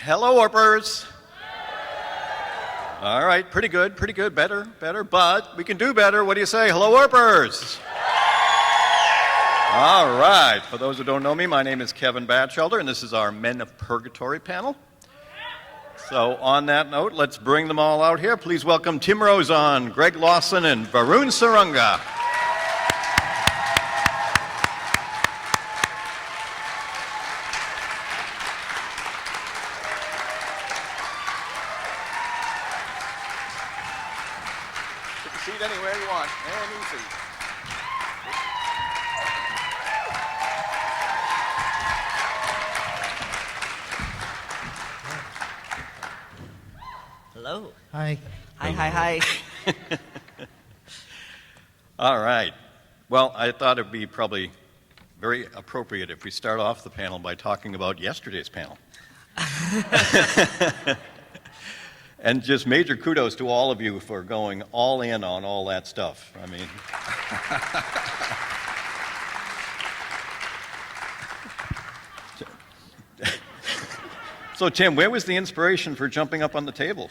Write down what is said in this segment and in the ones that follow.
Hello, Earpers. All right, pretty good, better, but we can do better. What do you say? Hello, Earpers. All right, for those who don't know me, my name is Kevin Bachelder, and this is our Men of Purgatory panel. So on that note, let's bring them all out here. Please welcome Tim Rozon, Greg Lawson, and Varun Saranga. Seat anywhere you want, and easy. Hello. Hi. Hi. All right. Well, I thought it'd be probably very appropriate if we start off the panel by talking about yesterday's panel. And just major kudos to all of you for going all in on all that stuff. I mean, so Tim, where was the inspiration for jumping up on the table?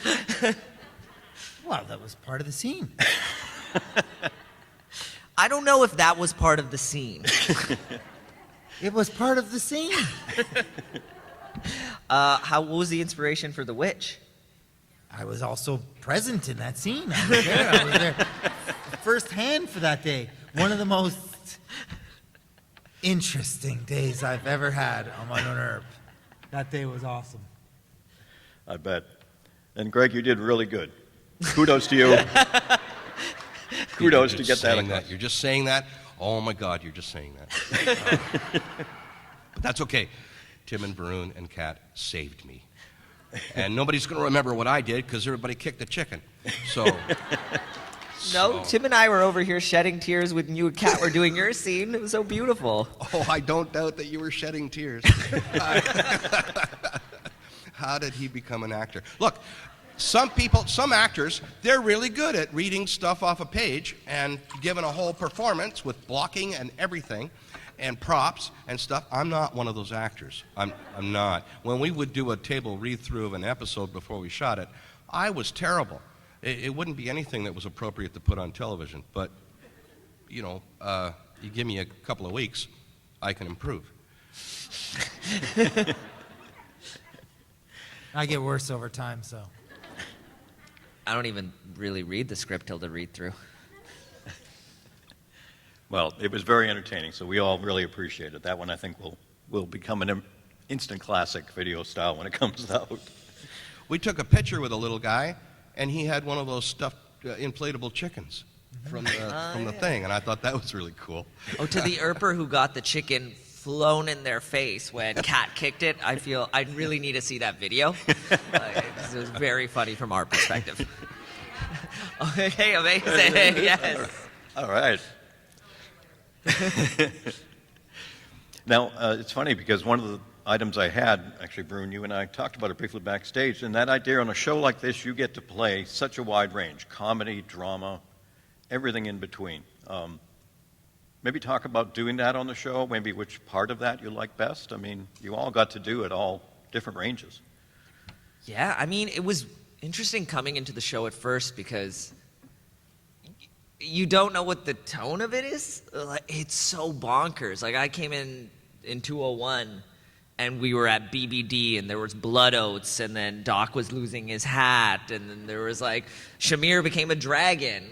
Well, that was part of the scene. I don't know if that was part of the scene. It was part of the scene. What was the inspiration for the witch? I was also present in that scene. I was there firsthand for that day. One of the most interesting days I've ever had on my own Earp. That day was awesome. I bet. And Greg, you did really good. Kudos to you. Kudos to get that across. You're just saying that? Oh my God, you're just saying that. But that's okay. Tim and Varun and Kat saved me. And nobody's going to remember what I did because everybody kicked the chicken. No, Tim and I were over here shedding tears when you and Kat were doing your scene. It was so beautiful. Oh, I don't doubt that you were shedding tears. How did he become an actor? Look, some actors, they're really good at reading stuff off a page and giving a whole performance with blocking and everything and props and stuff. I'm not one of those actors. I'm not. When we would do a table read-through of an episode before we shot it, I was terrible. It wouldn't be anything that was appropriate to put on television, but, you give me a couple of weeks, I can improve. I get worse over time, so. I don't even really read the script till the read-through. Well, it was very entertaining, so we all really appreciate it. That one, I think, will become an instant classic video style when it comes out. We took a picture with a little guy, and he had one of those stuffed inflatable chickens from the thing, and I thought that was really cool. Oh, to the Earper who got the chicken flown in their face when Kat kicked it, I feel I really need to see that video. It was very funny from our perspective. Okay, amazing. Yes. All right. Now, it's funny because one of the items I had, actually, Varun, you and I talked about it briefly backstage, and that idea on a show like this, you get to play such a wide range, comedy, drama, everything in between. Maybe talk about doing that on the show, maybe which part of that you like best. I mean, you all got to do it all different ranges. Yeah, I mean, it was interesting coming into the show at first because you don't know what the tone of it is. It's so bonkers. Like, I came in 201, and we were at BBD, and there was blood oats, and then Doc was losing his hat, and then there was, Shamir became a dragon.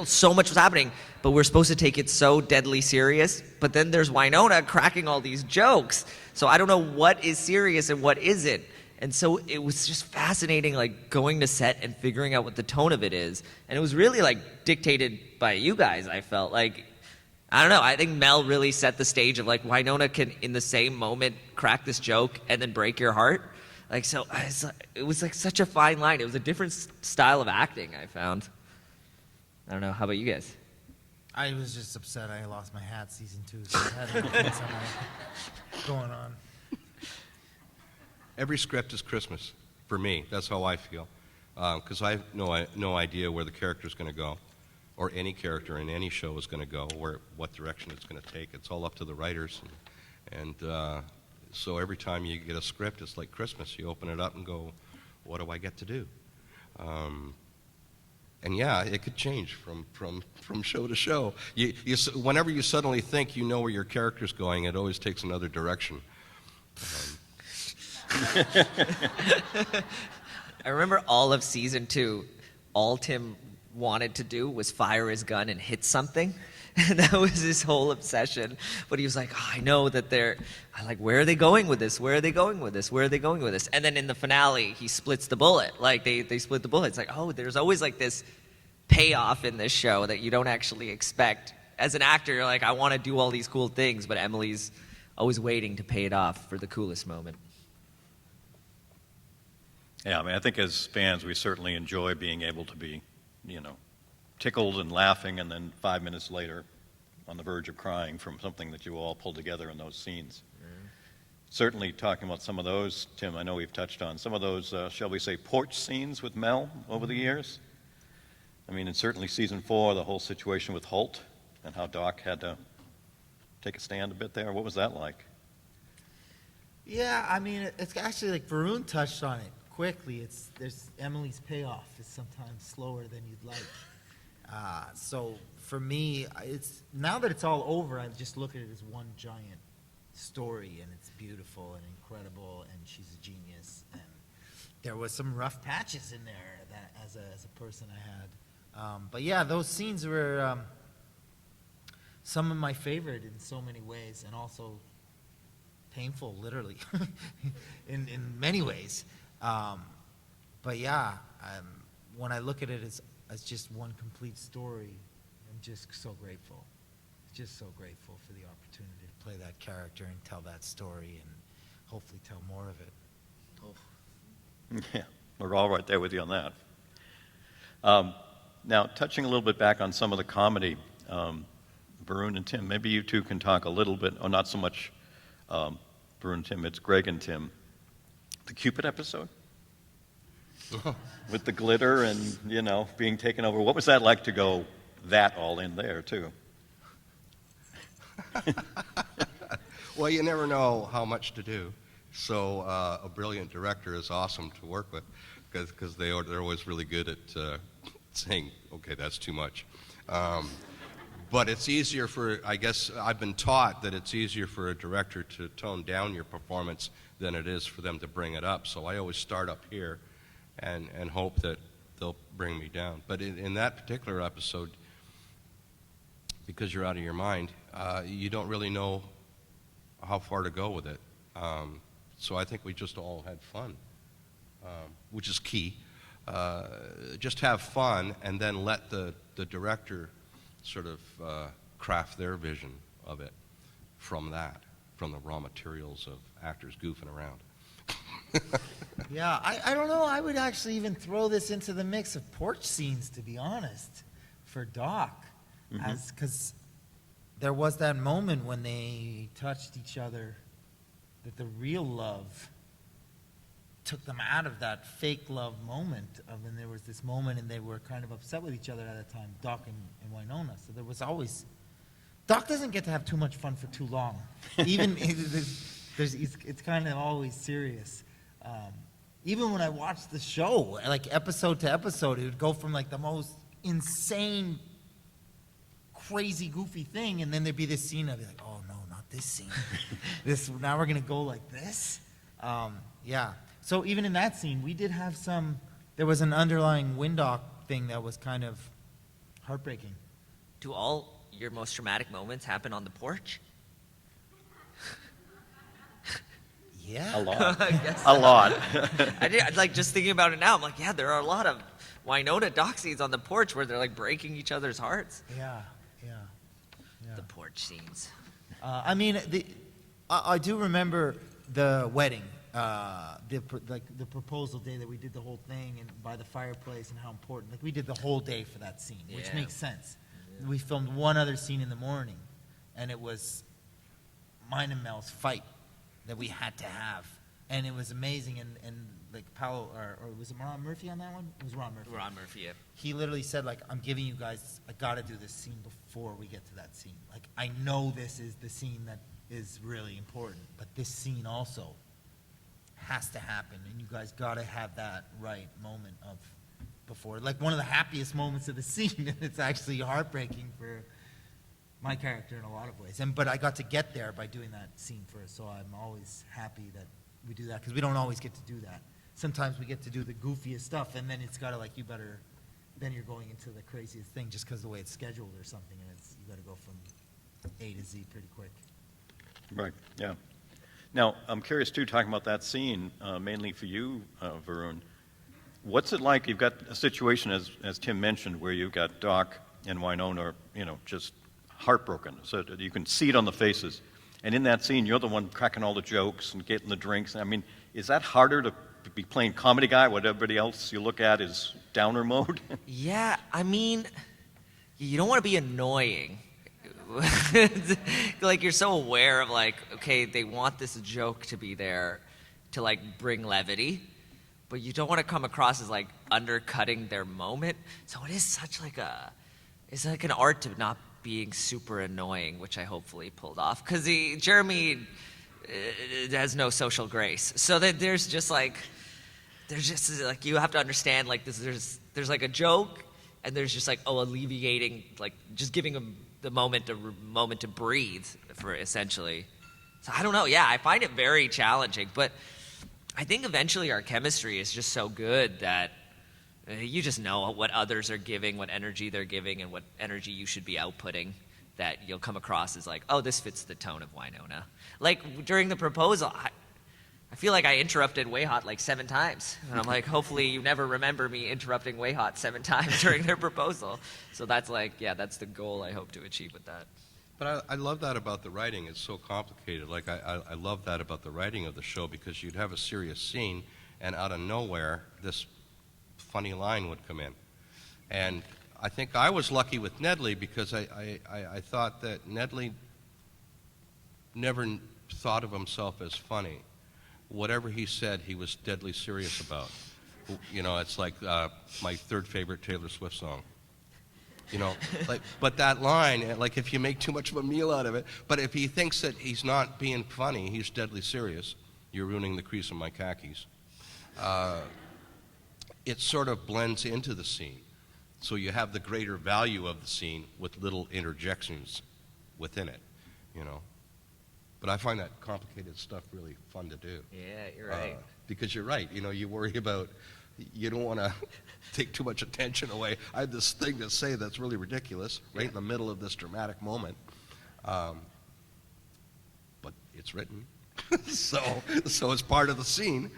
So much was happening, but we're supposed to take it so deadly serious, but then there's Winona cracking all these jokes, so I don't know what is serious and what isn't. And so it was just fascinating, going to set and figuring out what the tone of it is. And it was really, dictated by you guys, I felt. I don't know, I think Mel really set the stage of, Winona can, in the same moment, crack this joke and then break your heart. It was, such a fine line. It was a different style of acting, I found. I don't know, how about you guys? I was just upset I lost my hat season 2, so I had nothing going on. Every script is Christmas for me. That's how I feel, because I have no idea where the character's going to go, or any character in any show is going to go, or what direction it's going to take. It's all up to the writers, and so every time you get a script, it's like Christmas. You open it up and go, what do I get to do? And yeah, it could change from show to show. Whenever you suddenly think you know where your character's going, it always takes another direction. I remember all of season 2, all Tim wanted to do was fire his gun and hit something. And that was his whole obsession. But he was like, oh, I know that I'm like, where are they going with this? Where are they going with this? Where are they going with this? And then in the finale, he splits the bullet. Like, they split the bullet. It's like, oh, there's always like this payoff in this show that you don't actually expect. As an actor, you're like, I want to do all these cool things, but Emily's always waiting to pay it off for the coolest moment. Yeah, I mean, I think as fans, we certainly enjoy being able to be, tickled and laughing, and then 5 minutes later on the verge of crying from something that you all pulled together in those scenes. Certainly talking about some of those, Tim, I know we've touched on some of those, shall we say, porch scenes with Mel over the years. I mean, and certainly season 4, the whole situation with Holt and how Doc had to take a stand a bit there. What was that like? Yeah, I mean, it's actually like Varun touched on it quickly. There's Emily's payoff is sometimes slower than you'd like. So for me, it's now that it's all over, I just look at it as one giant story, and it's beautiful and incredible, and she's a genius. And there was some rough patches in there that as a person I had. But yeah, those scenes were some of my favorite in so many ways, and also painful, literally, in many ways. But yeah, when I look at it as just one complete story, I'm just so grateful. Just so grateful for the opportunity to play that character and tell that story, and hopefully tell more of it. Yeah, we're all right there with you on that. Now, touching a little bit back on some of the comedy, Varun and Tim, maybe you two can talk a little bit, or not so much Varun and Tim, it's Greg and Tim. The Cupid episode? With the glitter and, being taken over. What was that like to go that all in there, too? Well, you never know how much to do. So a brilliant director is awesome to work with because they're always really good at saying, okay, that's too much. But it's easier I guess I've been taught that it's easier for a director to tone down your performance than it is for them to bring it up. So I always start up here and hope that they'll bring me down. But in that particular episode, because you're out of your mind, you don't really know how far to go with it. So I think we just all had fun, which is key. Just have fun and then let the director sort of craft their vision of it from the raw materials of actors goofing around. Yeah, I don't know. I would actually even throw this into the mix of porch scenes, to be honest, for Doc. Because there was that moment when they touched each other, that the real love took them out of that fake love moment and there was this moment, and they were kind of upset with each other at that time, Doc and Winona. So there was always, Doc doesn't get to have too much fun for too long. Even it's kind of always serious. Even when I watched the show, like episode to episode, it would go from like the most insane, crazy, goofy thing, and then there'd be this scene. I'd be like, oh no, not this scene. Now we're gonna go like this. Yeah. So even in that scene, we did have there was an underlying Windock thing that was kind of heartbreaking. Do all your most traumatic moments happen on the porch? Yeah. A lot. I guess A lot. like just thinking about it now, I'm like, yeah, there are a lot of Winona Doc scenes on the porch where they're like breaking each other's hearts. Yeah. The porch scenes. I mean, I do remember the wedding, the proposal day that we did the whole thing and by the fireplace, and how important. Like we did the whole day for that scene, which Yeah. makes sense. We filmed one other scene in the morning, and it was mine and Mel's fight that we had to have, and it was amazing. And like Paolo, or was it Ron Murphy on that one? It was Ron Murphy. Ron Murphy, yeah. He literally said, like, I'm giving you guys, I gotta do this scene before we get to that scene. Like, I know this is the scene that is really important. But this scene also has to happen, and you guys got to have that right moment of before, like one of the happiest moments of the scene, and it's actually heartbreaking for my character in a lot of ways. But I got to get there by doing that scene first, so I'm always happy that we do that, because we don't always get to do that. Sometimes we get to do the goofiest stuff, and then it's got to, like, then you're going into the craziest thing just because the way it's scheduled or something, and you got to go from A to Z pretty quick. Right, yeah. Now, I'm curious, too, talking about that scene, mainly for you, Varun. What's it like? You've got a situation, as Tim mentioned, where you've got Doc and Winona, just heartbroken. So you can see it on the faces. And in that scene, you're the one cracking all the jokes and getting the drinks. I mean, is that harder to be playing comedy guy when everybody else you look at is downer mode? Yeah, I mean, you don't want to be annoying. Like, you're so aware of, like, okay, they want this joke to be there to, like, bring levity, but you don't want to come across as, like, undercutting their moment. So it is such, like, it's like an art to not being super annoying, which I hopefully pulled off. Because Jeremy has no social grace. So that there's just, like, you have to understand, like, there's like, a joke, and there's just, like, alleviating, like, just giving them the moment to breathe, for essentially. So I don't know. Yeah, I find it very challenging, but I think eventually our chemistry is just so good that you just know what others are giving, what energy they're giving, and what energy you should be outputting, that you'll come across as like, oh, this fits the tone of Winona. Like, during the proposal, I feel like I interrupted Wayhot like 7 times. And I'm like, hopefully you never remember me interrupting Wayhot 7 times during their proposal. So that's like, yeah, that's the goal I hope to achieve with that. But I love that about the writing. It's so complicated. Like, I love that about the writing of the show, because you'd have a serious scene, and out of nowhere, this funny line would come in. And I think I was lucky with Nedley, because I thought that Nedley never thought of himself as funny. Whatever he said, he was deadly serious about. It's like my 3rd favorite Taylor Swift song. But that line, like, if you make too much of a meal out of it, but if he thinks that he's not being funny, he's deadly serious. You're ruining the crease of my khakis. It sort of blends into the scene. So you have the greater value of the scene with little interjections within it, But I find that complicated stuff really fun to do. Yeah, you're right. Because you're right. You worry about, you don't want to take too much attention away. I have this thing to say that's really ridiculous, right in the middle of this dramatic moment. But it's written. so it's part of the scene.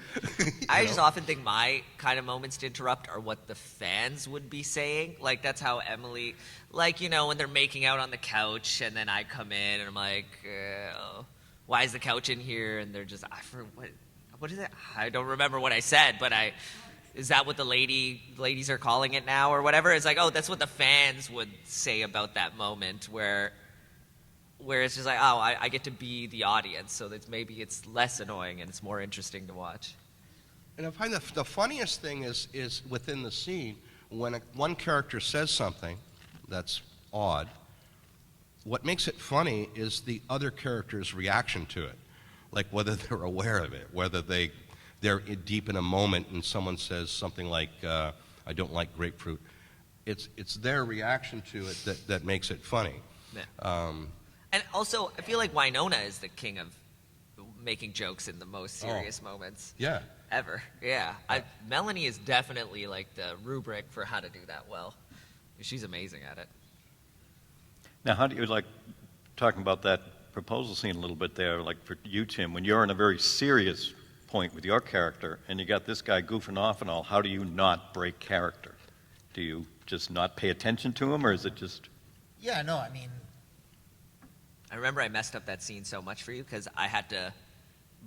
I just often think my kind of moments to interrupt are what the fans would be saying. Like, that's how Emily, like, when they're making out on the couch, and then I come in and I'm like, why is the couch in here? And they're just, what is it? I don't remember what I said, but is that what the ladies are calling it now or whatever? It's like, oh, that's what the fans would say about that moment, where it's just like, oh, I get to be the audience, so that maybe it's less annoying and it's more interesting to watch. And I find the funniest thing is within the scene, when one character says something that's odd, what makes it funny is the other character's reaction to it. Like, whether they're aware of it, whether they're deep in a moment and someone says something like, I don't like grapefruit. It's their reaction to it that makes it funny. Yeah. And also, I feel like Winona is the king of making jokes in the most serious moments. Yeah. Ever. Yeah. Melanie is definitely like the rubric for how to do that well. She's amazing at it. Now, how do you like talking about that proposal scene a little bit there, like for you, Tim, when you're in a very serious point with your character and you got this guy goofing off and all, how do you not break character? Do you just not pay attention to him, or is it just... Yeah, no, I mean... I remember I messed up that scene so much for you because I had to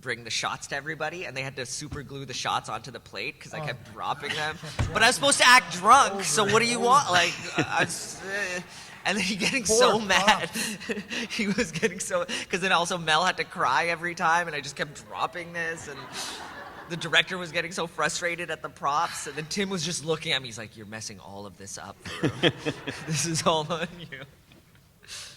bring the shots to everybody, and they had to super glue the shots onto the plate because I kept dropping them. But I was supposed to act drunk, so what do you want? Like, and then he getting so mad. He was getting so... Because then also Mel had to cry every time, and I just kept dropping this, and the director was getting so frustrated at the props, and then Tim was just looking at me. He's like, you're messing all of this up. This is all on you.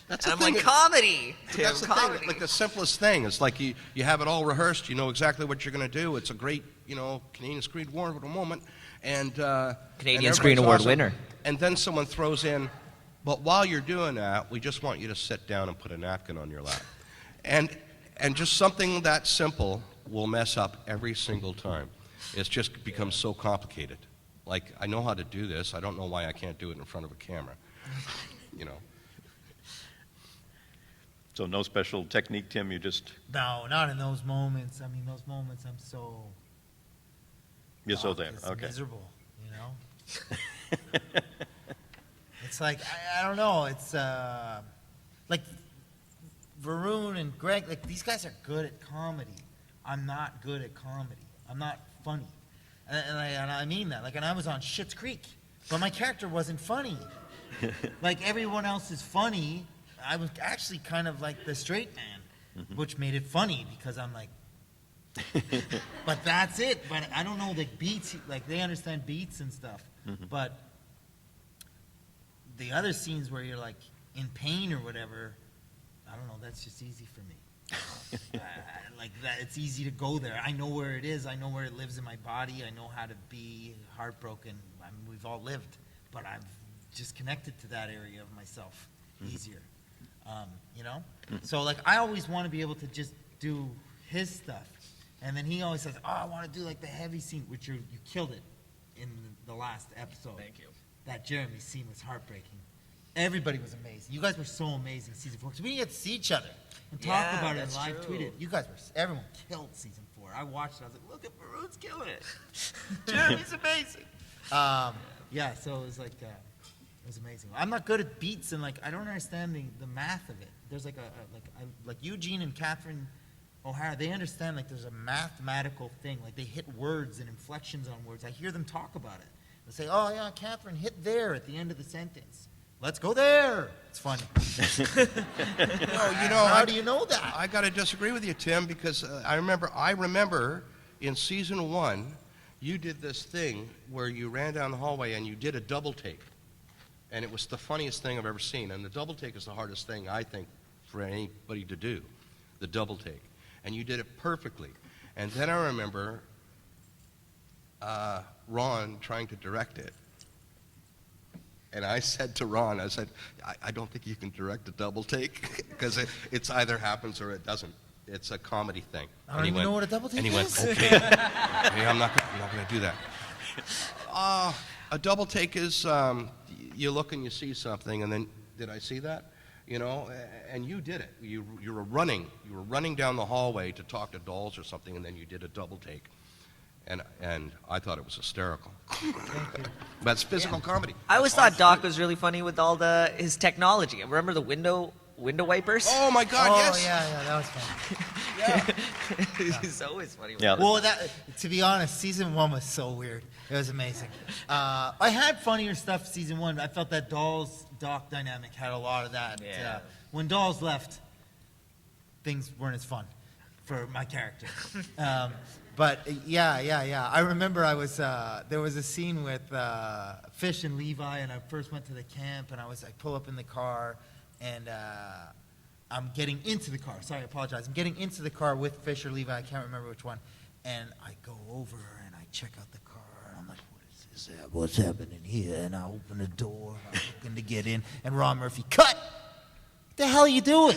That's And the I'm thing. like, comedy. But that's Tim, the comedy. thing, like the simplest thing. It's like you have it all rehearsed. You know exactly what you're going to do. It's a great, Canadian Screen Award moment. And Canadian and Screen everybody's Award awesome. winner. And then someone throws in, but while you're doing that, we just want you to sit down and put a napkin on your lap. And just something that simple will mess up every single time. It's just becomes so complicated. Like, I know how to do this. I don't know why I can't do it in front of a camera. So no special technique, Tim, you just, No, not in those moments. I mean, those moments I'm so. you're so there, It's okay. miserable, It's like, I don't know, it's like Varun and Greg, like these guys are good at comedy. I'm not good at comedy. I'm not funny. And I mean that. Like, and I was on Schitt's Creek, but my character wasn't funny. Like, everyone else is funny. I was actually kind of like the straight man, which made it funny because I'm like, but that's it. But I don't know the beats. Like, they understand beats and stuff. But the other scenes where you're like in pain or whatever, I don't know. That's just easy for me. Like that, it's easy to go there. I know where it is. I know where it lives in my body. I know how to be heartbroken. I mean, we've all lived, but I've just connected to that area of myself easier. So like, I always want to be able to just do his stuff, and then he always says, "Oh, I want to do like the heavy scene," which you killed it in the last episode. Thank you. That Jeremy scene was heartbreaking. Everybody was amazing. You guys were so amazing season 4 because we didn't get to see each other and talk Yeah, about it and that's live true. tweet it. You guys everyone killed season 4. I watched it. I was like, look at Varun's killing it. Jeremy's amazing. Yeah, so it was like, it was amazing. I'm not good at beats and like, I don't understand the math of it. There's like like Eugene and Catherine O'Hara, they understand like there's a mathematical thing. Like they hit words and inflections on words. I hear them talk about it. They say, oh yeah, Catherine, hit there at the end of the sentence. Let's go there. It's funny. How do you know that? I got to disagree with you, Tim, because I remember in season 1, you did this thing where you ran down the hallway and you did a double take. And it was the funniest thing I've ever seen. And the double take is the hardest thing, I think, for anybody to do, the double take. And you did it perfectly. And then I remember Ron trying to direct it. And I said to Ron, I don't think you can direct a double take because it's either happens or it doesn't. It's a comedy thing. I don't even know what a double take And he went, is. okay, I'm not going to do that. A double take is you look and you see something, and then, did I see that? And you did it. You were running down the hallway to talk to dolls or something, and then you did a double take. And I thought it was hysterical. But it's physical comedy. I always thought Doc was really funny with all his technology. Remember the window wipers? Oh my God! Yes. Yeah, that was fun. He's always funny with Yeah. that. Well, to be honest, season 1 was so weird. It was amazing. I had funnier stuff season 1. I felt that Doc dynamic had a lot of that. Yeah. When Dolls left, things weren't as fun for my character. But yeah. I remember there was a scene with Fish and Levi, and I first went to the camp, and I pull up in the car, and I'm getting into the car. Sorry, I apologize. I'm getting into the car with Fish or Levi. I can't remember which one. And I go over and I check out the car, and I'm like, what is this? What's happening here? And I open the door, I'm looking to get in, and Ron Murphy, cut! What the hell are you doing?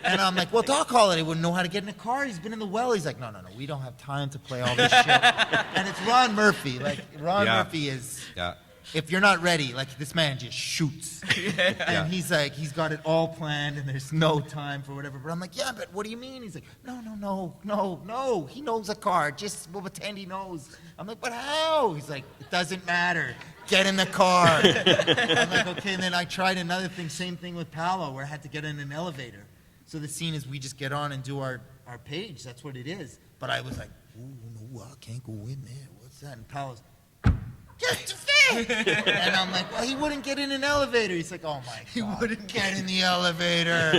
And I'm like, well, Doc Holliday wouldn't know how to get in a car. He's been in the well. He's like, no, we don't have time to play all this shit. And it's Ron Murphy. Like, Ron Yeah. Murphy is, Yeah. if you're not ready, like, this man just shoots. And he's like, he's got it all planned, and there's no time for whatever. But I'm like, yeah, but what do you mean? He's like, no. He knows a car. Just we'll pretend he knows. I'm like, but how? He's like, it doesn't matter. Get in the car. I'm like, okay. And then I tried another thing, same thing with Paolo, where I had to get in an elevator. So the scene is we just get on and do our page. That's what it is. But I was like, ooh, no, I can't go in there. What's that? And Paolo's, just fit. And I'm like, well, he wouldn't get in an elevator. He's like, oh my God. He wouldn't get in the elevator.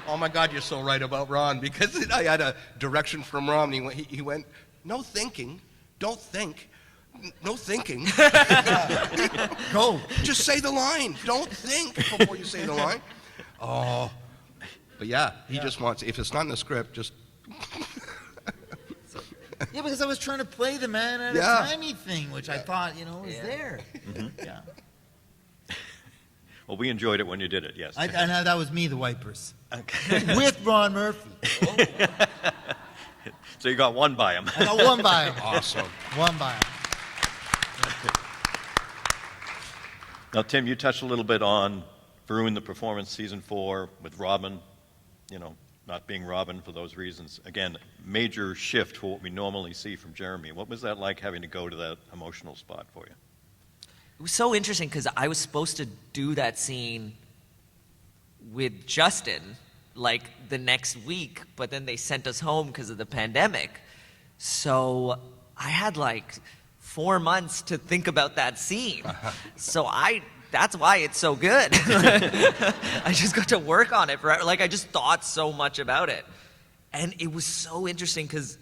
Oh my God, you're so right about Ron, because I had a direction from Ron. And he went, no thinking, don't think. No thinking. Go. Just say the line. Don't think before you say the line. Oh, but yeah, he just wants, if it's not in the script, just, Yeah, because I was trying to play the man at Yeah. a timey thing, which I thought, was Yeah. there. Yeah. Well, we enjoyed it when you did it, yes. I know that was me, the wipers. Okay. With Ron Murphy. So you got one by him. I got one by him. awesome. One by him. Now, Tim, you touched a little bit on Varun, the performance, season 4, with Robin, not being Robin for those reasons. Again, major shift for what we normally see from Jeremy. What was that like, having to go to that emotional spot for you? It was so interesting because I was supposed to do that scene with Justin like the next week, but then they sent us home because of the pandemic. So I had like 4 months to think about that scene. So that's why it's so good. I just got to work on it forever. Like, I just thought so much about it. And it was so interesting because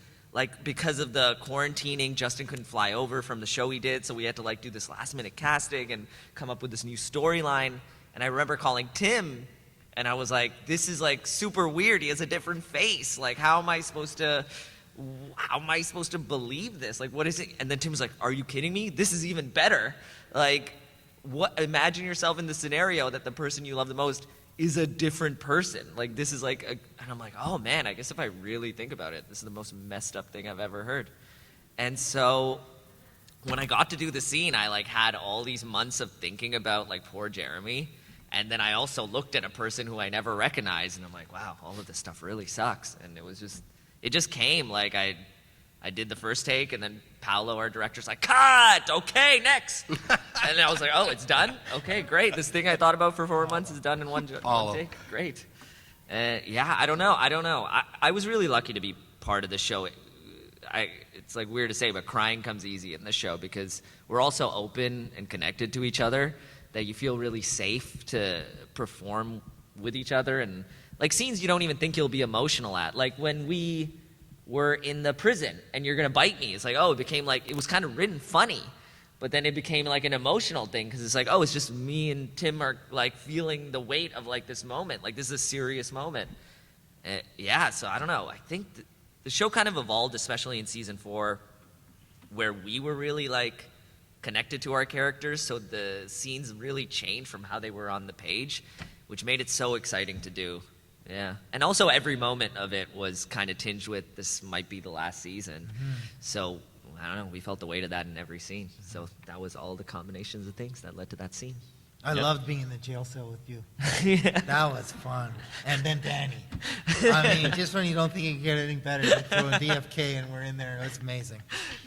of the quarantining, Justin couldn't fly over from the show he did, so we had to do this last minute casting and come up with this new storyline. And I remember calling Tim, and I was like, this is super weird. He has a different face. How am I supposed to believe this? What is it? And then Tim was like, are you kidding me? This is even better. Imagine yourself in the scenario that the person you love the most is a different person. This is and I'm like, oh man, I guess if I really think about it, this is the most messed up thing I've ever heard. And so when I got to do the scene, I had all these months of thinking about poor Jeremy. And then I also looked at a person who I never recognized, and I'm like, wow, all of this stuff really sucks. And it just came. I did the first take, and then Paolo, our director's like, cut! Okay, next! And I was like, oh, it's done? Okay, great. This thing I thought about for 4 months is done in one take? Great. Yeah, I don't know. I was really lucky to be part of the show. It's weird to say, but crying comes easy in the show because we're all so open and connected to each other that you feel really safe to perform with each other. And scenes you don't even think you'll be emotional at. When we were in the prison and you're gonna bite me, it's it became it was kind of written funny, but then it became an emotional thing because it's it's just me and Tim are feeling the weight of this moment, this is a serious moment. Yeah, so I don't know, I think the show kind of evolved, especially in season 4, where we were really connected to our characters, so the scenes really changed from how they were on the page, which made it so exciting to do. Yeah, and also every moment of it was kind of tinged with, this might be the last season. So, I don't know, we felt the weight of that in every scene. So that was all the combinations of things that led to that scene. I loved being in the jail cell with you. That was fun. And then Danny. I mean, just when you don't think you can get anything better, you throw in DFK and we're in there. It was amazing.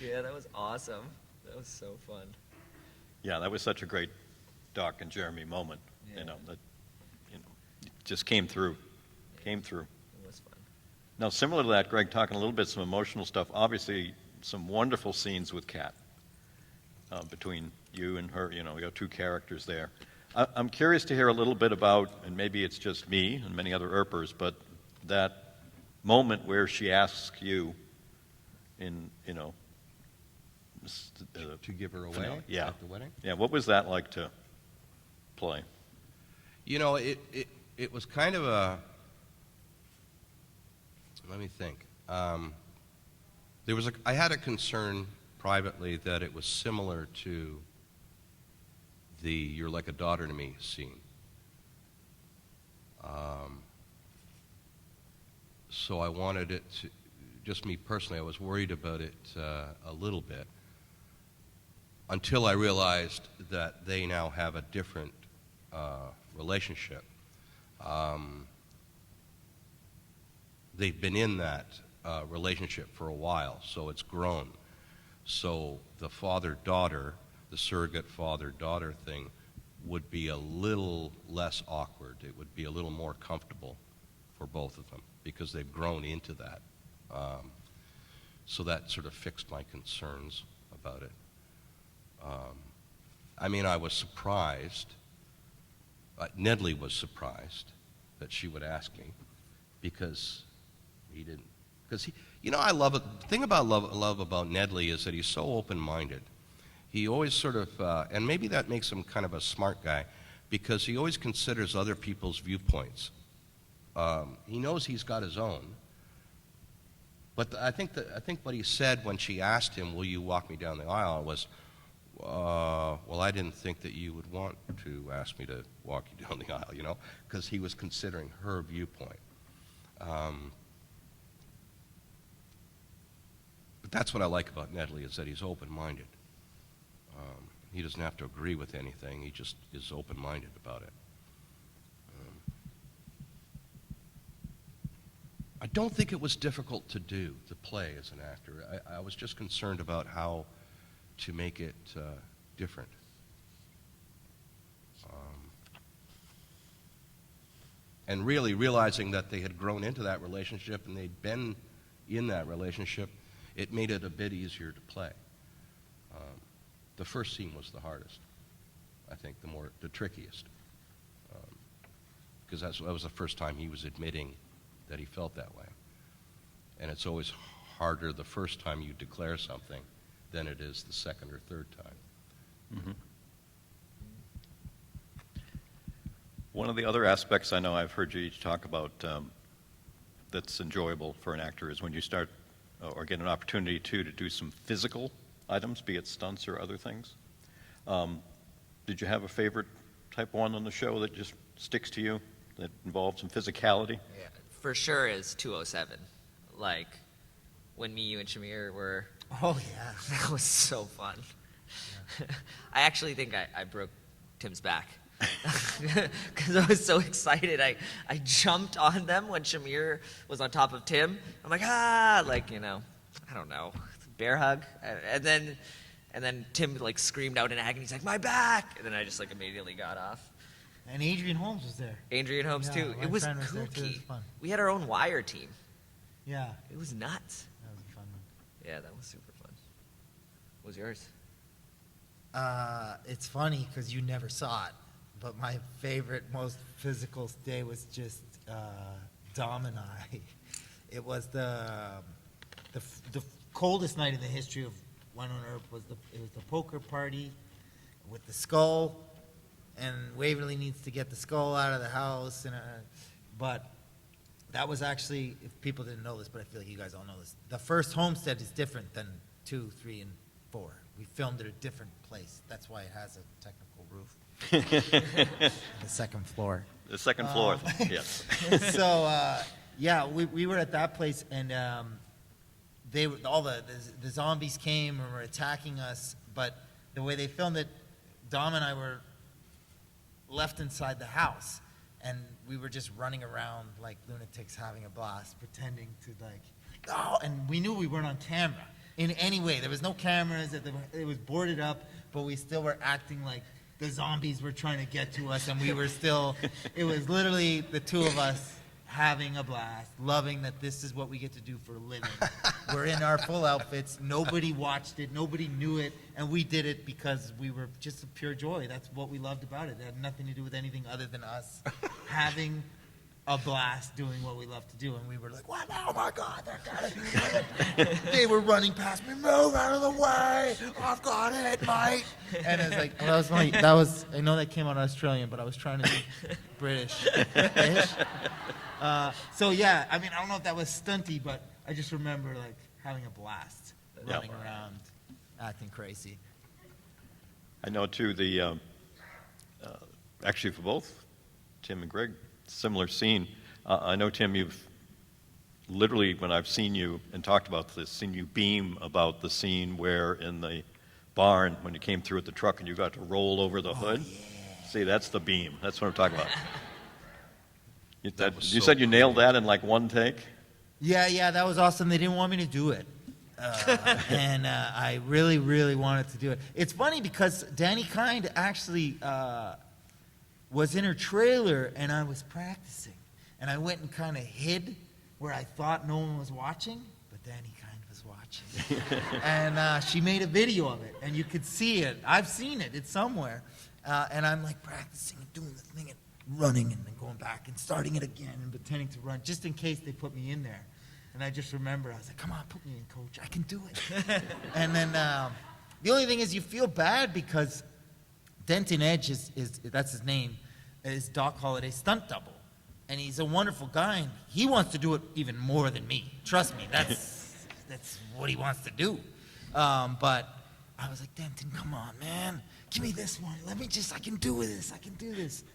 Yeah, that was awesome. That was so fun. Yeah, that was such a great Doc and Jeremy moment, Yeah. that just came through. Came through. It was fun. Now, similar to that, Greg, talking a little bit some emotional stuff, obviously some wonderful scenes with Kat, between you and her, we got 2 characters there. I'm curious to hear a little bit about, and maybe it's just me and many other Earpers, but that moment where she asks you To give her away finale. Yeah. at the wedding? Yeah, what was that like to play? It was kind of a, let me think. I had a concern privately that it was similar to the "You're Like a Daughter to Me" scene. So I wanted it to, just me personally, I was worried about it a little bit until I realized that they now have a different relationship. They've been in that relationship for a while, so it's grown. So the father-daughter, the surrogate father-daughter thing would be a little less awkward. It would be a little more comfortable for both of them because they've grown into that. So that sort of fixed my concerns about it. I was surprised. Nedley was surprised that she would ask me because he didn't. Because I love it. The thing about love about Nedley is that he's so open-minded. He always sort of, and maybe that makes him kind of a smart guy, because he always considers other people's viewpoints. He knows he's got his own, but I think what he said when she asked him, "Will you walk me down the aisle?" was, "Well, I didn't think that you would want to ask me to walk you down the aisle," you know, because he was considering her viewpoint. But that's what I like about Nedley, is that he's open-minded. He doesn't have to agree with anything. He just is open-minded about it. I don't think it was difficult to do, to play as an actor. I was just concerned about how to make it different. And really realizing that they had grown into that relationship and they'd been in that relationship, it made it a bit easier to play. The first scene was the hardest, I think, the trickiest, because that was the first time he was admitting that he felt that way. And it's always harder the first time you declare something than it is the second or third time. Mm-hmm. One of the other aspects I know I've heard you each talk about that's enjoyable for an actor is when you start or get an opportunity to do some physical items, be it stunts or other things. Did you have a favorite type one on the show that just sticks to you, that involved some physicality? Yeah, for sure is 207. Like, when me, you, and Shamir were... Oh, yeah. That was so fun. Yeah. I actually think I broke Tim's back. Because I was so excited. I jumped on them when Shamir was on top of Tim. I'm like, like, you know, I don't know, bear hug. And then Tim like screamed out in agony. He's like, my back! And then I just like immediately got off. And Adrian Holmes was there. Adrian Holmes Yeah, too. my It was friend was there, too. It was kooky. fun. We had our own wire team. Yeah, It was nuts. that was a fun one. Yeah, that was super fun. What was yours? It's funny because you never saw it, but my favorite, most physical day was just Dom and I. It was the coldest night in the history of One on Earp. It was the poker party with the skull, and Waverly needs to get the skull out of the house, but that was actually, if people didn't know this, but I feel like you guys all know this, the first homestead is different than 2, 3, and 4. We filmed at a different place. That's why it has a technical roof. The second floor. The second floor, yes. So, yeah, we were at that place, and they were, all the zombies came and were attacking us, but the way they filmed it, Dom and I were left inside the house, and we were just running around like lunatics having a blast, pretending to and we knew we weren't on camera in any way. There was no cameras, it was boarded up, but we still were acting like the zombies were trying to get to us, and we were still, it was literally the two of us having a blast, loving that this is what we get to do for a living. We're in our full outfits, nobody watched it, nobody knew it, and we did it because we were just a pure joy. That's what we loved about it. It had nothing to do with anything other than us having a blast doing what we love to do, and we were like, "What? Oh my God, they're gonna do it!" They were running past me. Move out of the way! I've got it, mate. And it's like, well, that was. I know that came out Australian, but I was trying to be British. So yeah, I mean, I don't know if that was stunty, but I just remember like having a blast, running around, acting crazy. I know too, actually for both Tim and Greg, similar scene. I know, Tim, you've literally, when I've seen you and talked about this, seen you beam about the scene where in the barn, when you came through with the truck and you got to roll over the hood. Yeah. See, that's the beam. That's what I'm talking about. You said you nailed that in like one take? Yeah, that was awesome. They didn't want me to do it. And I really, really wanted to do it. It's funny because Danny Kind actually was in her trailer, and I was practicing. And I went and kind of hid where I thought no one was watching, but Danny Kind was watching. And she made a video of it, and you could see it. I've seen it. It's somewhere. And I'm like practicing and doing the thing and running and then going back and starting it again and pretending to run just in case they put me in there. And I just remember, I was like, come on, put me in, coach. I can do it. And then the only thing is you feel bad because Denton Edge, that's his name, is Doc Holliday's stunt double. And he's a wonderful guy, and he wants to do it even more than me. Trust me, that's what he wants to do. But I was like, Denton, come on, man. Give me this one. I can do this.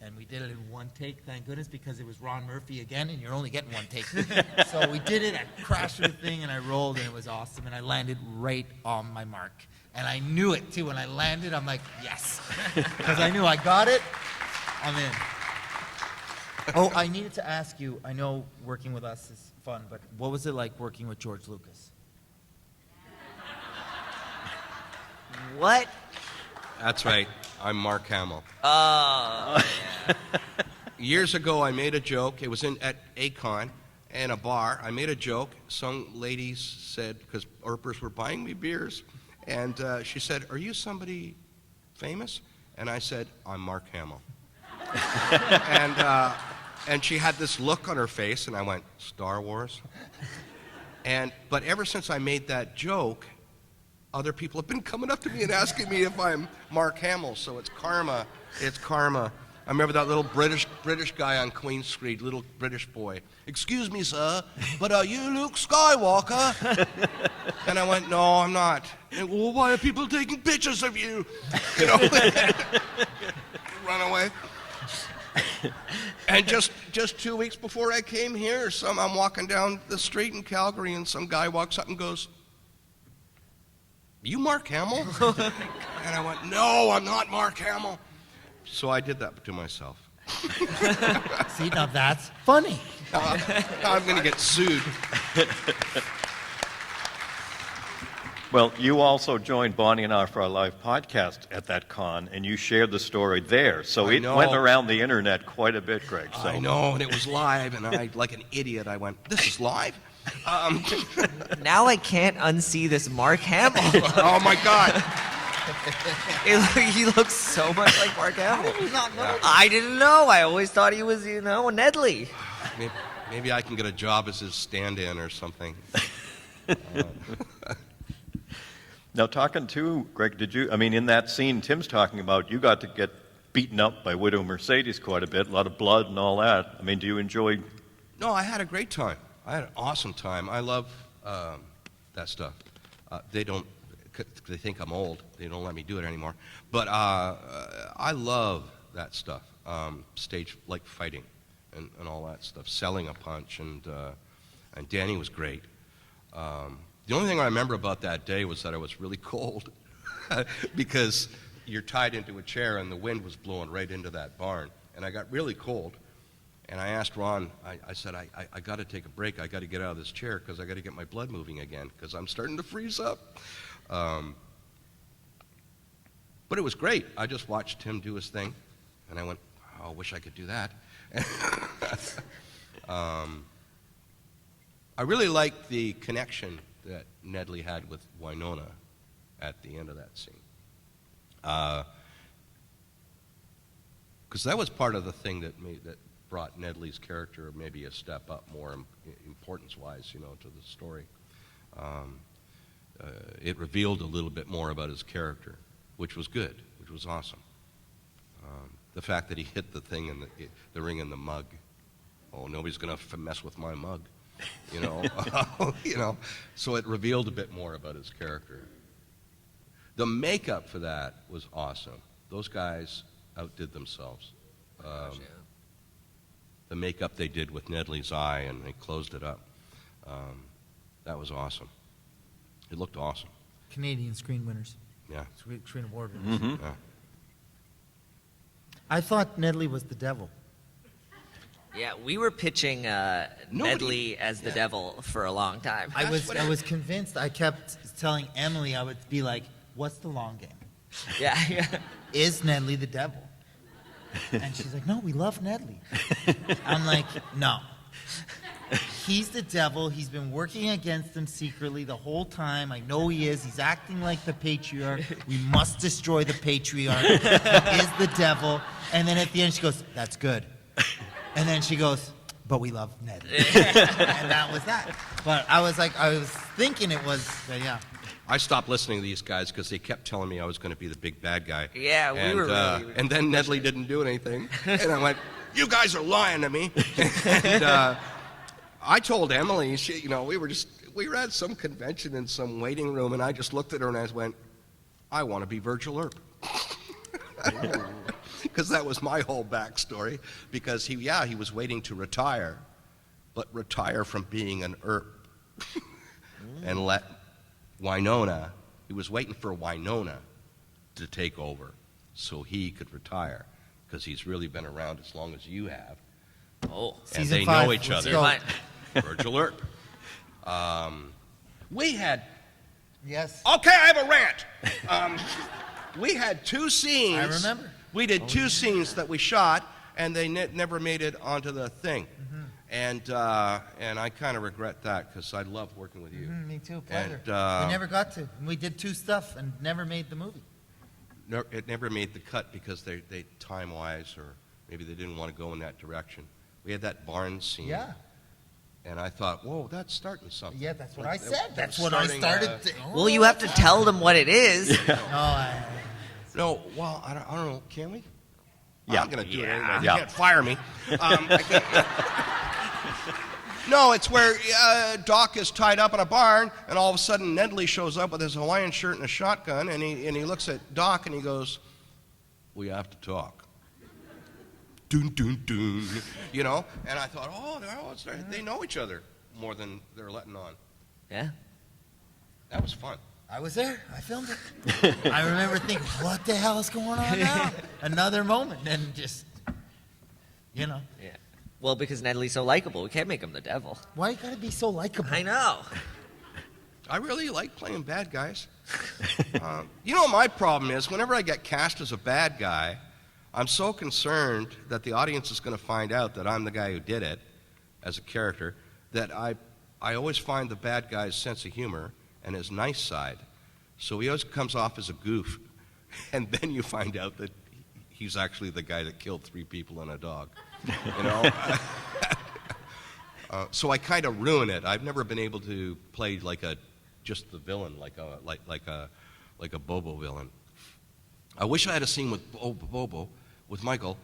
And we did it in one take, thank goodness, because it was Ron Murphy again, and you're only getting one take. So we did it, I crashed the thing, and I rolled, and it was awesome, and I landed right on my mark. And I knew it, too. When I landed, I'm like, yes. Because I knew I got it, I'm in. Oh, I needed to ask you, I know working with us is fun, but what was it like working with George Lucas? What? That's right. I'm Mark Hamill. Oh. Years ago, I made a joke. It was at Akon in a bar. I made a joke. Some ladies said, because Earpers were buying me beers, and she said, "Are you somebody famous?" And I said, "I'm Mark Hamill." And she had this look on her face, and I went, "Star Wars?" But ever since I made that joke, other people have been coming up to me and asking me if I'm Mark Hamill, so it's karma. It's karma. I remember that little British guy on Queen Street, little British boy. "Excuse me, sir, but are you Luke Skywalker?" And I went, "No, I'm not." And, "Well, why are people taking pictures of you?" You know, run away. And just 2 weeks before I came here, I'm walking down the street in Calgary, and some guy walks up and goes, "You Mark Hamill?" And I went, "No, I'm not Mark Hamill." So I did that to myself. See, now that's funny. I'm going to get sued. Well, you also joined Bonnie and I for our live podcast at that con, and you shared the story there. So I it know. went around the internet quite a bit, Greg. So. I know, and it was live, and I, like an idiot, I went, "This is live?" Now I can't unsee this Mark Hamill. Oh, my God. He looks so much like Mark Hamill. I didn't know. I always thought he was, Nedley. Maybe I can get a job as his stand-in or something. Now, talking to Greg, in that scene Tim's talking about, you got to get beaten up by Widow Mercedes quite a bit, a lot of blood and all that. I mean, do you enjoy? No, I had a great time. I had an awesome time. I love that stuff. They think I'm old. They don't let me do it anymore. But I love that stuff. Stage, like fighting and all that stuff. Selling a punch, and Danny was great. The only thing I remember about that day was that I was really cold because you're tied into a chair and the wind was blowing right into that barn. And I got really cold. And I asked Ron, I said, I got to take a break. I got to get out of this chair because I got to get my blood moving again because I'm starting to freeze up. But it was great. I just watched him do his thing. And I went, "Oh, I wish I could do that." I really liked the connection that Nedley had with Winona at the end of that scene. Because that was part of the thing that brought Nedley's character maybe a step up more importance-wise, to the story. It revealed a little bit more about his character, which was good, which was awesome. The fact that he hit the thing in the ring in the mug. Oh, nobody's going to mess with my mug. So it revealed a bit more about his character. The makeup for that was awesome. Those guys outdid themselves. The makeup they did with Nedley's eye, and they closed it up. That was awesome. It looked awesome. Canadian Screen winners. Yeah. Screen Award winners. Mm-hmm. Yeah. I thought Nedley was the devil. Yeah, we were pitching Nedley as the devil for a long time. I was convinced. I kept telling Emily, I would be like, "What's the long game? Yeah. Is Nedley the devil?" And she's like, "No, we love Nedley." I'm like, "No. He's the devil. He's been working against them secretly the whole time. I know he is. He's acting like the patriarch. We must destroy the patriarch. He is the devil." And then at the end she goes, "That's good." And then she goes, "But we love Nedley." And that was that. But I was thinking it was, but yeah. I stopped listening to these guys because they kept telling me I was going to be the big bad guy. Yeah, we were really... And then Nedley didn't do anything. And I went, you guys are lying to me. And I told Emily, she, we were at some convention in some waiting room, and I just looked at her and I went, I want to be Virgil Earp. Because that was my whole backstory. Because he was waiting to retire, but retire from being an Earp. And let Winona, he was waiting for Winona to take over so he could retire, because he's really been around as long as you have. Oh. And Season they 5, know each let's other. go. Virgil Earp. We had, Yes. okay, I have a rant. We had 2 scenes. I remember. We did 2 scenes that we shot, and they never made it onto the thing. And I kind of regret that, because I love working with you. Me too, pleasure. And, we never got to. We did 2 stuff and never made the movie. It never made the cut because they time-wise, or maybe they didn't want to go in that direction. We had that barn scene. Yeah. And I thought, whoa, that's starting something. Yeah, that's what Like, I said. That's what starting, I started. Well, you have to tell them what it is. No, well, I don't know. Can we? Yeah. I'm going to do it Yeah. anyway. You Yeah. can't fire me. I can't. No, it's where Doc is tied up in a barn, and all of a sudden Nedley shows up with his Hawaiian shirt and a shotgun, and he looks at Doc and he goes, "We have to talk." Doon, doon, doon. And I thought, they know each other more than they're letting on. Yeah. That was fun. I was there. I filmed it. I remember thinking, what the hell is going on now? Another moment. And just, Yeah. Well, because Nedley's so likable, we can't make him the devil. why you gotta be so likable? I know. I really like playing bad guys. My problem is whenever I get cast as a bad guy, I'm so concerned that the audience is going to find out that I'm the guy who did it as a character, that I always find the bad guy's sense of humor and his nice side. So he always comes off as a goof. And then you find out that he's actually the guy that killed 3 people and a dog. So I kind of ruin it. I've never been able to play just the villain, like a Bobo villain. I wish I had a scene with Bobo, with Michael,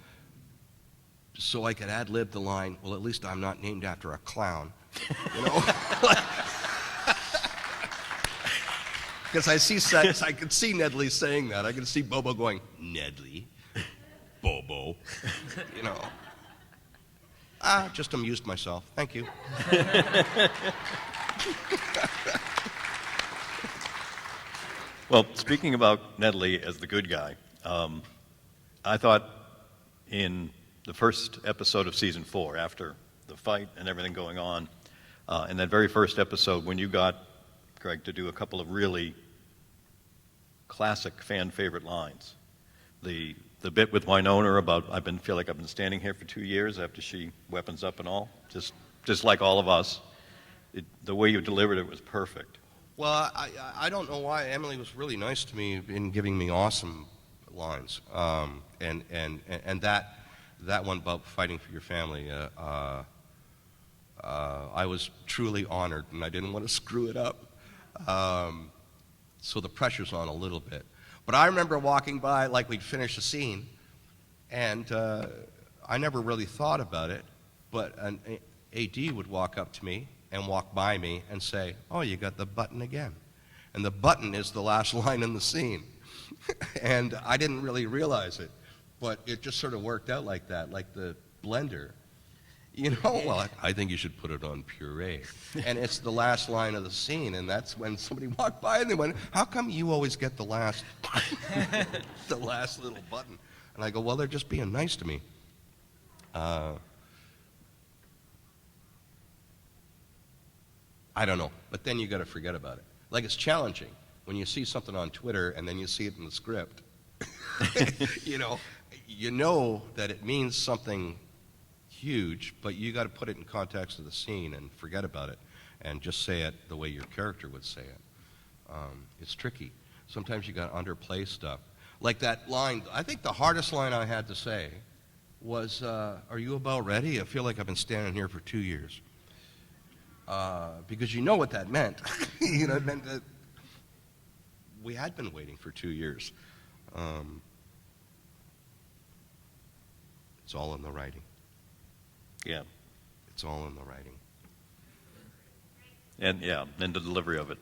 so I could ad-lib the line, well, at least I'm not named after a clown. Because I could see Nedley saying that. I could see Bobo going, Nedley, Bobo, just amused myself. Thank you. Well, speaking about Nedley as the good guy, I thought in the first episode of season 4, after the fight and everything going on, in that very first episode, when you got Greg to do a couple of really classic fan favorite lines, the bit with Winona about feel like I've been standing here for 2 years after she weapons up and all, just like all of us. The way you delivered it was perfect. Well, I don't know why. Emily was really nice to me in giving me awesome lines, and that one about fighting for your family. I was truly honored, and I didn't want to screw it up. So the pressure's on a little bit. But I remember walking by, like we'd finish a scene, and I never really thought about it, but an AD would walk up to me and walk by me and say, "Oh, you got the button again." And the button is the last line in the scene. And I didn't really realize it, but it just sort of worked out like that, like the blender. Well, I think you should put it on puree. And it's the last line of the scene, and that's when somebody walked by and they went, "How come you always get the last, the last little button?" And I go, "Well, they're just being nice to me." I don't know, but then you got to forget about it. Like, it's challenging when you see something on Twitter and then you see it in the script. you know that it means something huge, but you got to put it in context of the scene and forget about it and just say it the way your character would say it. It's tricky. Sometimes you got to underplay stuff. Like that line, I think the hardest line I had to say was, "Are you about ready? I feel like I've been standing here for 2 years." Because you know what that meant. It meant that we had been waiting for 2 years. It's all in the writing. Yeah. It's all in the writing. And the delivery of it.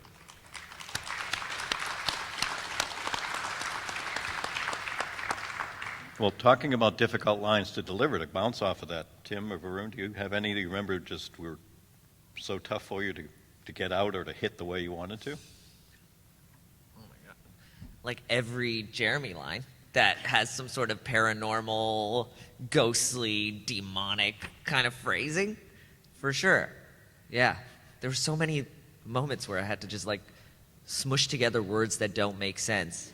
Well, talking about difficult lines to deliver, to bounce off of that, Tim or Varun, do you have any that you remember just were so tough for you to get out or to hit the way you wanted to? Oh my God. Like every Jeremy line that has some sort of paranormal, ghostly, demonic kind of phrasing, for sure. Yeah. There were so many moments where I had to just like smush together words that don't make sense.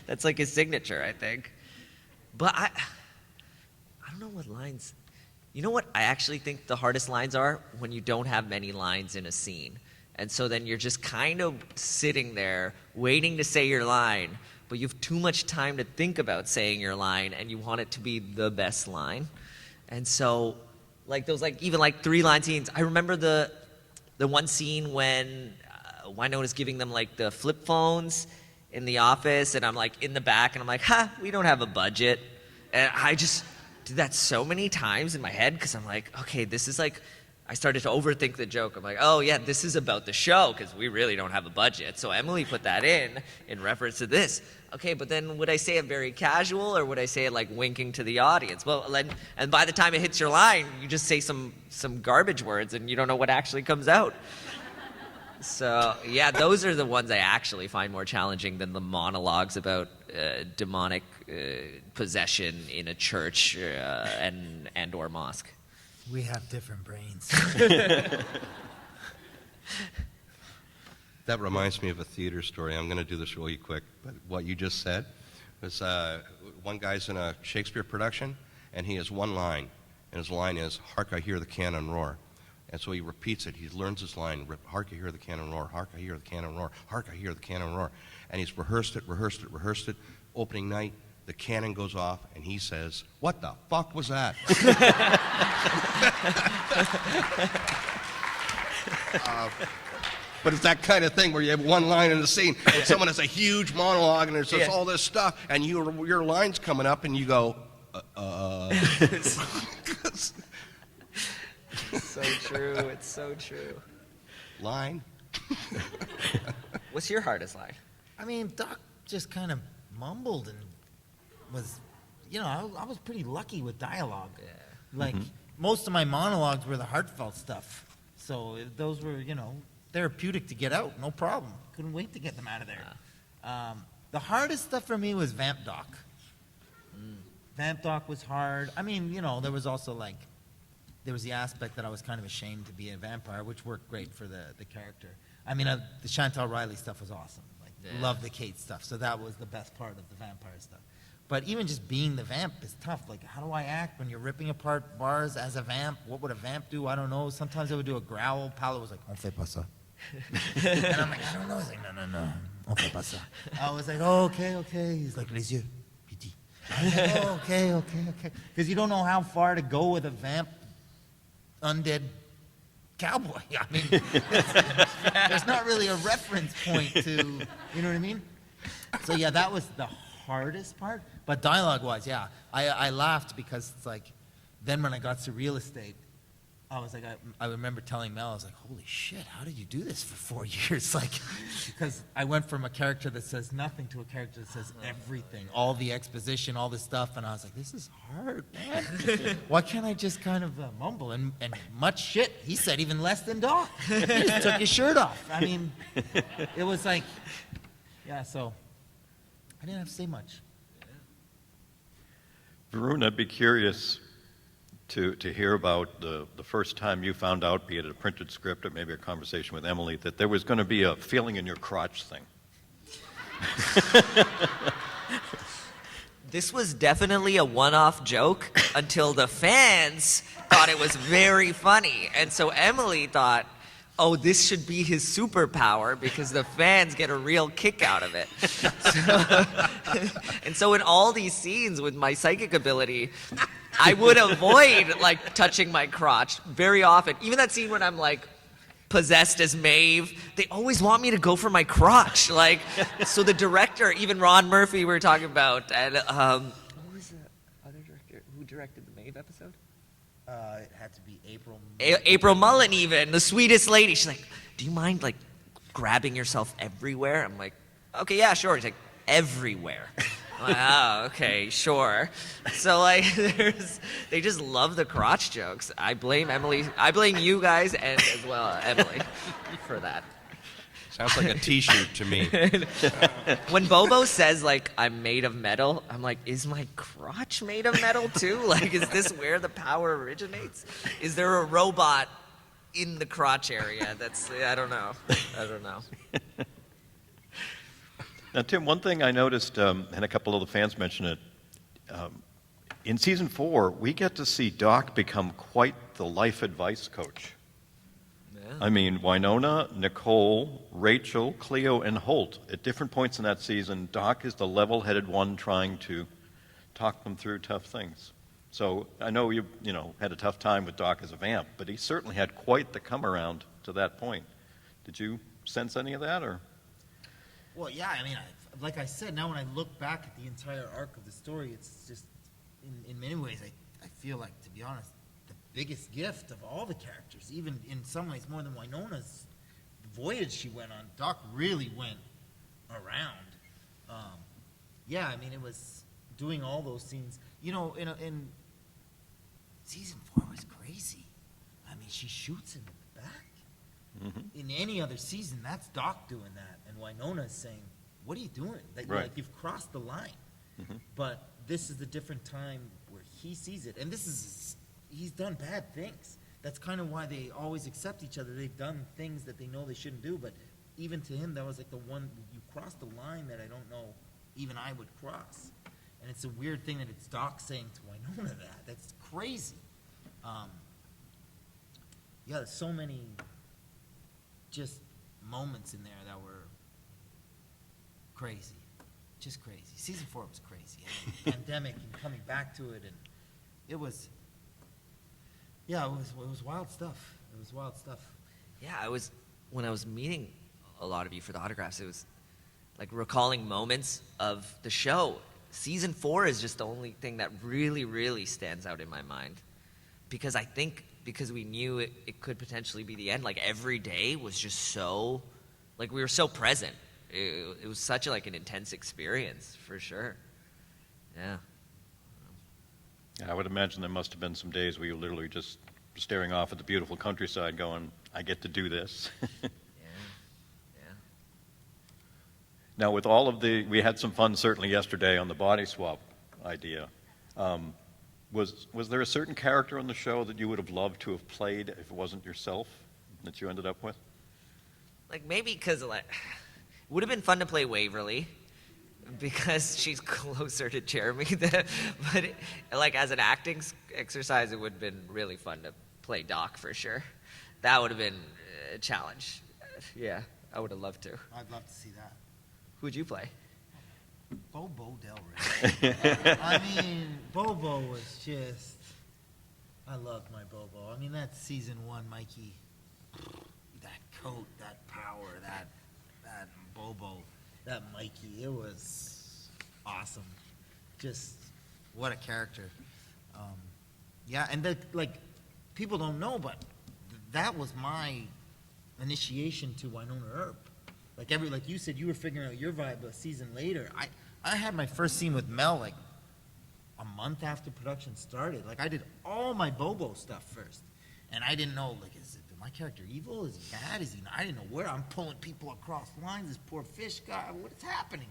That's like his signature, I think. But I don't know what lines. You know what I actually think the hardest lines are? When you don't have many lines in a scene. And so then you're just kind of sitting there waiting to say your line, but you have too much time to think about saying your line and you want it to be the best line. And so like those like even like 3-line scenes. I remember the one scene when Wynonna's giving them like the flip phones in the office, and I'm like in the back, and I'm like, we don't have a budget. And I just did that so many times in my head because I'm like, okay, this is like, I started to overthink the joke. I'm like, oh yeah, this is about the show because we really don't have a budget. So Emily put that in reference to this. Okay, but then would I say it very casual or would I say it like winking to the audience? Well, and by the time it hits your line, you just say some garbage words and you don't know what actually comes out. So, yeah, those are the ones I actually find more challenging than the monologues about demonic possession in a church and or mosque. We have different brains. That reminds me of a theater story. I'm going to do this really quick, but what you just said was one guy's in a Shakespeare production, and he has one line, and his line is, "Hark, I hear the cannon roar." And so he repeats it. He learns his line, "Hark, I hear the cannon roar, hark, I hear the cannon roar, hark, I hear the cannon roar." And he's rehearsed it. Opening night, the cannon goes off, and he says, "What the fuck was that?" But it's that kind of thing where you have one line in the scene, and someone has a huge monologue, and there's just all this stuff, and your line's coming up, and you go, So true. It's so true. Line? What's your hardest line? I mean, Doc just kind of mumbled and was, I was pretty lucky with dialogue. Yeah. Like, most of my monologues were the heartfelt stuff. So those were, therapeutic to get out, no problem. Couldn't wait to get them out of there. The hardest stuff for me was Vamp Doc. Vamp Doc was hard. I mean, there was also there was the aspect that I was kind of ashamed to be a vampire, which worked great for the character. I mean, the Chantal Riley stuff was awesome. Love the Kate stuff. So that was the best part of the vampire stuff. But even just being the vamp is tough. Like, how do I act when you're ripping apart bars as a vamp? What would a vamp do? I don't know. Sometimes I would do a growl. Paolo was like, "On fait pas ça." And I'm like, "I don't know." He's like, "No. On fait pas ça." I was like, "Oh, okay." He's like, "Les yeux, petit." I was like, "Oh, okay." Because you don't know how far to go with a vamp undead cowboy. I mean, there's not really a reference point to, you know what I mean? So yeah, that was the hardest part. But dialogue-wise, yeah, I laughed because it's like, then when I got to real estate, I was like, I remember telling Mel, I was like, "Holy shit, how did you do this for 4 years?" Like, because I went from a character that says nothing to a character that says everything, all the exposition, all this stuff, and I was like, this is hard, man. Why can't I just kind of mumble? And much shit, he said even less than Doc. He just took his shirt off. I mean, it was like, yeah, so I didn't have to say much. Varun, I'd be curious to hear about the first time you found out, be it a printed script or maybe a conversation with Emily, that there was going to be a feeling in your crotch thing. This was definitely a one-off joke until the fans thought it was very funny. And so Emily thought, oh, this should be his superpower because the fans get a real kick out of it. And so in all these scenes with my psychic ability, I would avoid touching my crotch very often. Even that scene when I'm possessed as Maeve. They always want me to go for my crotch. Like, so the director, even Ron Murphy, we were talking about, and who was the other director who directed the Maeve episode? It had to be April. April Mullen, even the sweetest lady. She's like, "Do you mind like grabbing yourself everywhere?" I'm like, "Okay, yeah, sure." She's like, "Everywhere." I'm like, "Oh, okay, sure." So like, they just love the crotch jokes. I blame Emily. I blame you guys and as well Emily for that. Sounds like a T-shirt to me. When Bobo says like I'm made of metal, I'm like, is my crotch made of metal too? Like, is this where the power originates? Is there a robot in the crotch area? I don't know. Now, Tim, one thing I noticed, and a couple of the fans mentioned it, in season 4, we get to see Doc become quite the life advice coach. Yeah. I mean, Winona, Nicole, Rachel, Cleo, and Holt, at different points in that season, Doc is the level-headed one trying to talk them through tough things. So I know you had a tough time with Doc as a vamp, but he certainly had quite the come-around to that point. Did you sense any of that, or? Well, yeah, I mean, like I said, now when I look back at the entire arc of the story, it's just, in many ways, I feel like, to be honest, the biggest gift of all the characters, even in some ways more than Winona's voyage she went on. Doc really went around. Yeah, I mean, it was doing all those scenes. In season 4 was crazy. I mean, she shoots him in the back. Mm-hmm. In any other season, that's Doc doing that, and Winona's saying, "What are you doing? Right. You've crossed the line." Mm-hmm. But this is the different time where he sees it, and he's done bad things. That's kind of why they always accept each other. They've done things that they know they shouldn't do, but even to him, that was like the one, you crossed the line that I don't know even I would cross. And it's a weird thing that it's Doc saying to Winona that. That's crazy. Yeah, there's so many just moments in there that were crazy, just crazy. Season 4 was crazy. And pandemic and coming back to it, and it was, yeah, it was wild stuff. It was wild stuff. Yeah, when I was meeting a lot of you for the autographs, it was like recalling moments of the show. Season 4 is just the only thing that really, really stands out in my mind, because I think because we knew it could potentially be the end. Like every day was just so, like we were so present. It was such an intense experience for sure. Yeah. I would imagine there must have been some days where you were literally just staring off at the beautiful countryside going, I get to do this. Yeah. Now, with all of we had some fun certainly yesterday on the body swap idea. Was there a certain character on the show that you would have loved to have played if it wasn't yourself that you ended up with? Like maybe because it would have been fun to play Waverly because she's closer to Jeremy. But as an acting exercise, it would have been really fun to play Doc for sure. That would have been a challenge. Yeah, I would have loved to. I'd love to see that. Who'd you play? Bobo Del Rey. I mean, Bobo was just, I loved my Bobo. I mean, that's season 1, Mikey. That coat, that power, that Bobo, that Mikey, it was awesome. Just, what a character. Yeah, and people don't know, but that was my initiation to Winona Earp. Like you said, you were figuring out your vibe a season later. I had my first scene with Mel a month after production started. I did all my Bobo stuff first, and I didn't know is my character evil? Is he bad? Is he not? I didn't know where I'm pulling people across lines. This poor fish guy. What is happening?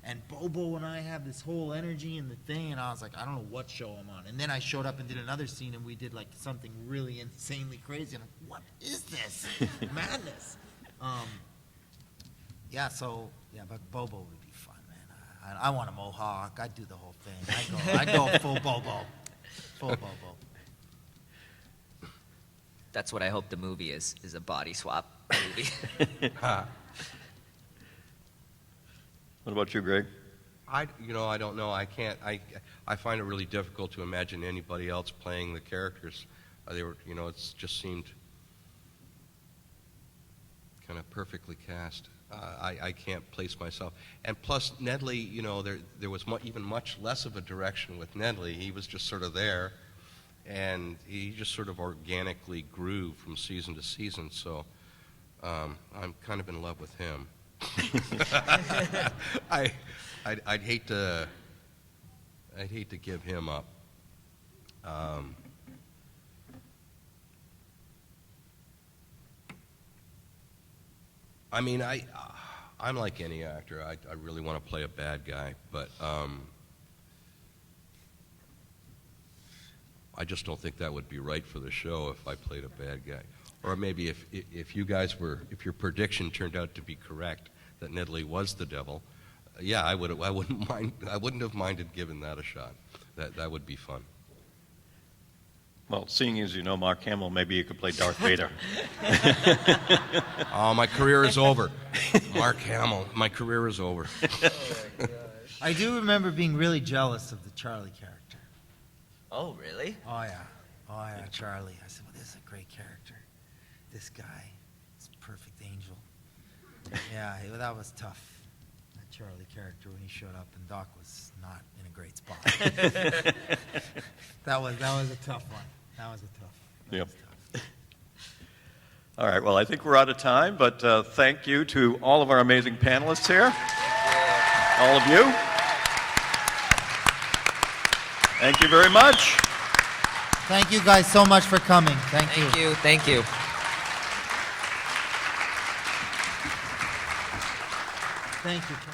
And Bobo and I have this whole energy and the thing, and I was like, I don't know what show I'm on. And then I showed up and did another scene, and we did something really insanely crazy. And I'm like, what is this madness? Yeah, but Bobo would be fun, man. I want a mohawk. I'd do the whole thing. I'd go full Bobo. Full Bobo. That's what I hope the movie is a body swap movie. What about you, Greg? I don't know. I can't. I find it really difficult to imagine anybody else playing the characters. They were, it just seemed kind of perfectly cast. I can't place myself. And plus, Nedley, you know, there was even much less of a direction with Nedley. He was just sort of there, and he just sort of organically grew from season to season. So I'm kind of in love with him. I'd hate to give him up. I mean, I'm like any actor. I really want to play a bad guy, but I just don't think that would be right for the show if I played a bad guy. Or maybe if your prediction turned out to be correct, that Nedley was the devil, yeah, I wouldn't have minded giving that a shot. That would be fun. Well, seeing as you know Mark Hamill, maybe you could play Darth Vader. Oh, my career is over. Mark Hamill, my career is over. I do remember being really jealous of the Charlie character. Oh, really? Oh yeah, Charlie. I said, well, this is a great character. This guy, this perfect angel. Yeah, that was tough. That Charlie character when he showed up and Doc was not in a great spot. That was a tough one. That was a tough. Yep. All right, well, I think we're out of time, but thank you to all of our amazing panelists here. All of you. Thank you very much. Thank you guys so much for coming. Thank you. Thank you. Thank you. Thank you, Ken.